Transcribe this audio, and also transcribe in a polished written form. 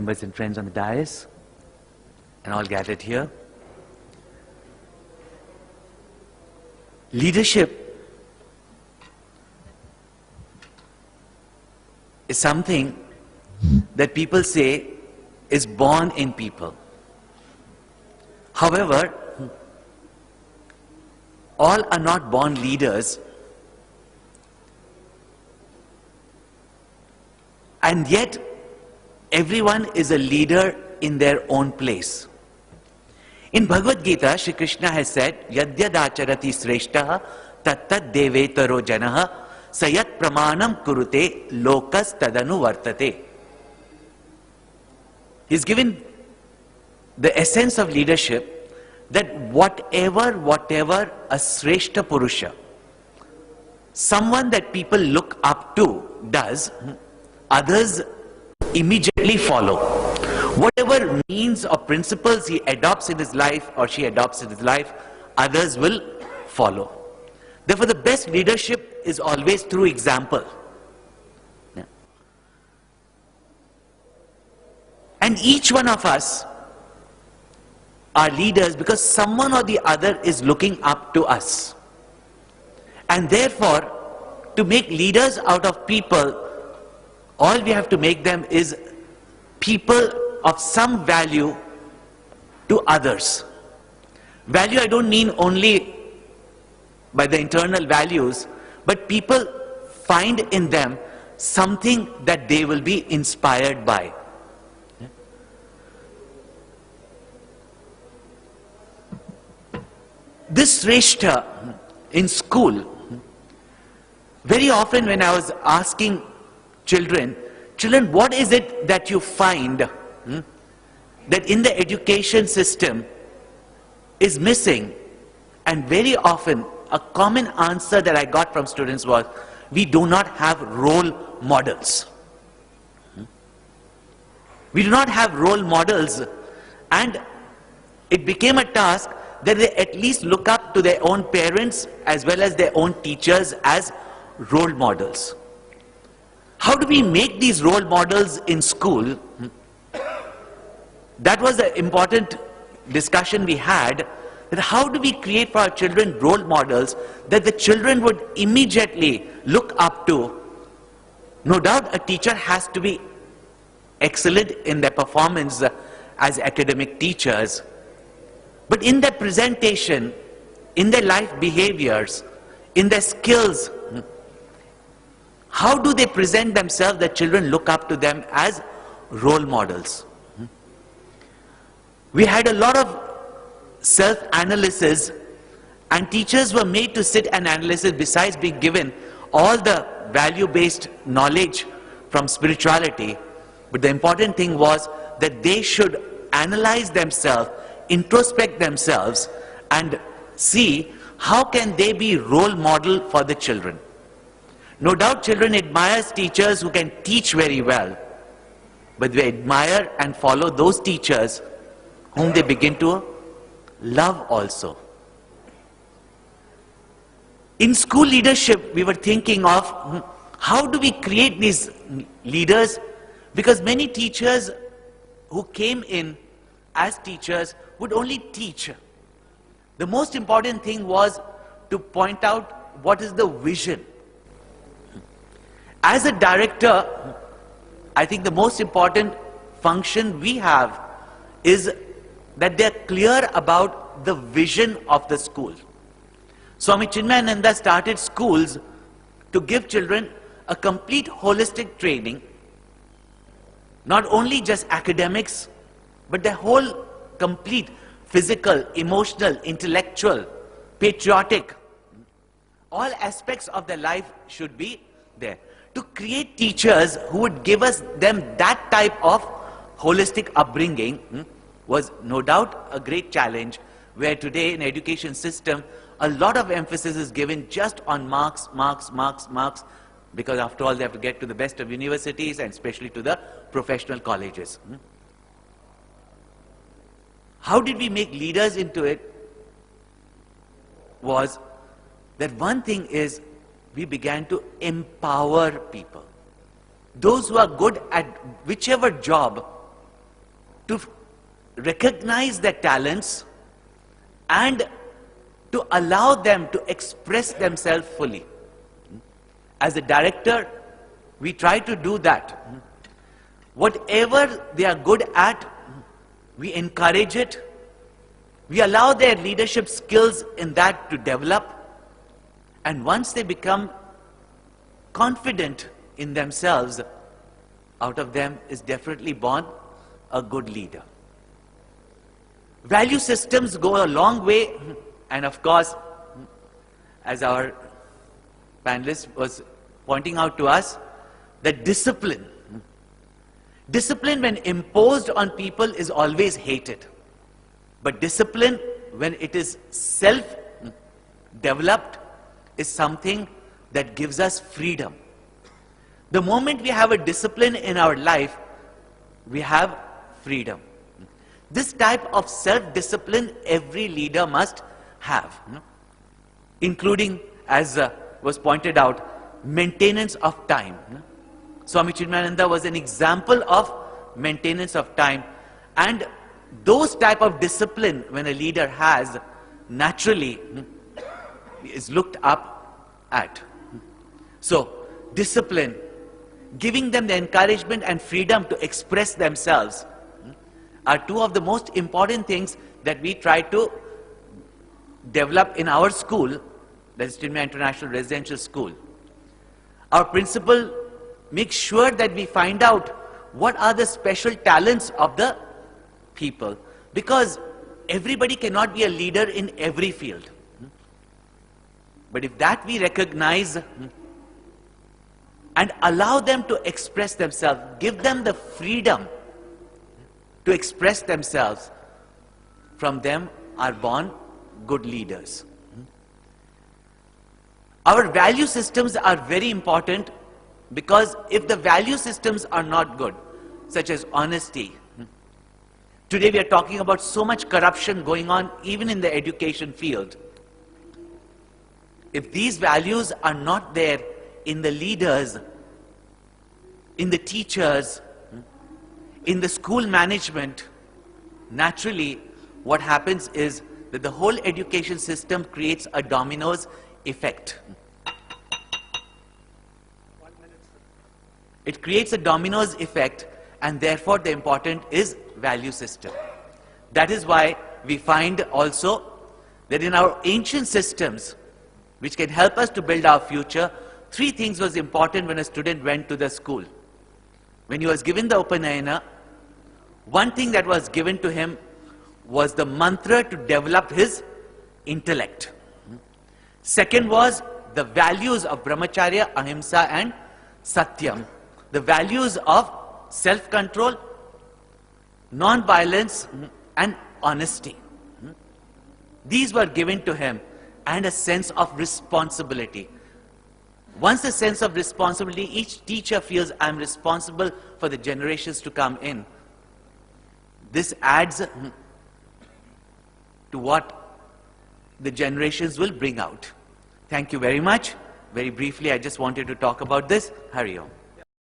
members and friends on the dais, and all gathered here. Leadership is something that people say is born in people. However, all are not born leaders, and yet everyone is a leader in their own place. In Bhagavad Gita, Shri Krishna has said, Yadyadacharati sreshtaha tattat devetaro janaha sayat pramanam kurute lokas tadanu vartate. He's given the essence of leadership, that whatever a sreshta purusha, someone that people look up to, does, others immediately follow. Whatever means or principles he adopts in his life or she adopts in his life, others will follow. Therefore, the best leadership is always through example. Yeah. And each one of us are leaders because someone or the other is looking up to us. And therefore, to make leaders out of people, all we have to make them is people of some value to others. Value I don't mean only by the internal values, but people find in them something that they will be inspired by. This Sreshta in school, very often when I was asking children, what is it that you find that in the education system is missing? And very often a common answer that I got from students was, we do not have role models. We do not have role models, and it became a task that they at least look up to their own parents as well as their own teachers as role models. How do we make these role models in school? That was the important discussion we had, that how do we create for our children role models that the children would immediately look up to. No doubt a teacher has to be excellent in their performance as academic teachers, but in their presentation, in their life behaviors, in their skills, how do they present themselves that children look up to them as role models? We had a lot of self-analysis, and teachers were made to sit and analyze it besides being given all the value-based knowledge from spirituality. But the important thing was that they should analyze themselves, introspect themselves, and see how can they be role model for the children. No doubt children admire teachers who can teach very well, but they admire and follow those teachers whom they begin to love also. In school leadership, we were thinking of how do we create these leaders, because many teachers who came in as teachers would only teach. The most important thing was to point out what is the vision. As a director, I think the most important function we have is that they are clear about the vision of the school. Swami Chinmayananda started schools to give children a complete holistic training, not only just academics, but the whole complete physical, emotional, intellectual, patriotic, all aspects of their life should be there. To create teachers who would give them that type of holistic upbringing was no doubt a great challenge, where today in the education system a lot of emphasis is given just on marks, because after all they have to get to the best of universities and especially to the professional colleges. How did we make leaders into it? Was that one thing is we began to empower people. Those who are good at whichever job, to recognize their talents and to allow them to express themselves fully. As a director, we try to do that. Whatever they are good at, we encourage it. We allow their leadership skills in that to develop. And once they become confident in themselves, out of them is definitely born a good leader. Value systems go a long way, and of course, as our panelist was pointing out to us, that discipline when imposed on people is always hated. But discipline, when it is self-developed, is something that gives us freedom. The moment we have a discipline in our life, we have freedom. This type of self-discipline every leader must have, including, as was pointed out, maintenance of time. Swami Chinmayananda was an example of maintenance of time, and those type of discipline when a leader has, naturally is looked up at. So, discipline, giving them the encouragement and freedom to express themselves, are two of the most important things that we try to develop in our school, that is Chinmaya International Residential School. Our principal makes sure that we find out what are the special talents of the people, because everybody cannot be a leader in every field. But if that we recognize and allow them to express themselves, give them the freedom to express themselves, from them are born good leaders. Our value systems are very important, because if the value systems are not good, such as honesty, today we are talking about so much corruption going on even in the education field. If these values are not there in the leaders, in the teachers, in the school management, naturally what happens is that the whole education system creates a dominoes effect. It creates a dominoes effect, and therefore the important is value system. That is why we find also that in our ancient systems, which can help us to build our future, three things was important when a student went to the school. When he was given the Upanayana, one thing that was given to him was the mantra to develop his intellect. Second was the values of brahmacharya, ahimsa and satyam. The values of self-control, non-violence and honesty. These were given to him, and a sense of responsibility. Once the sense of responsibility, each teacher feels, I'm responsible for the generations to come in. This adds to what the generations will bring out. Thank you very much. Very briefly, I just wanted to talk about this. Hari Om.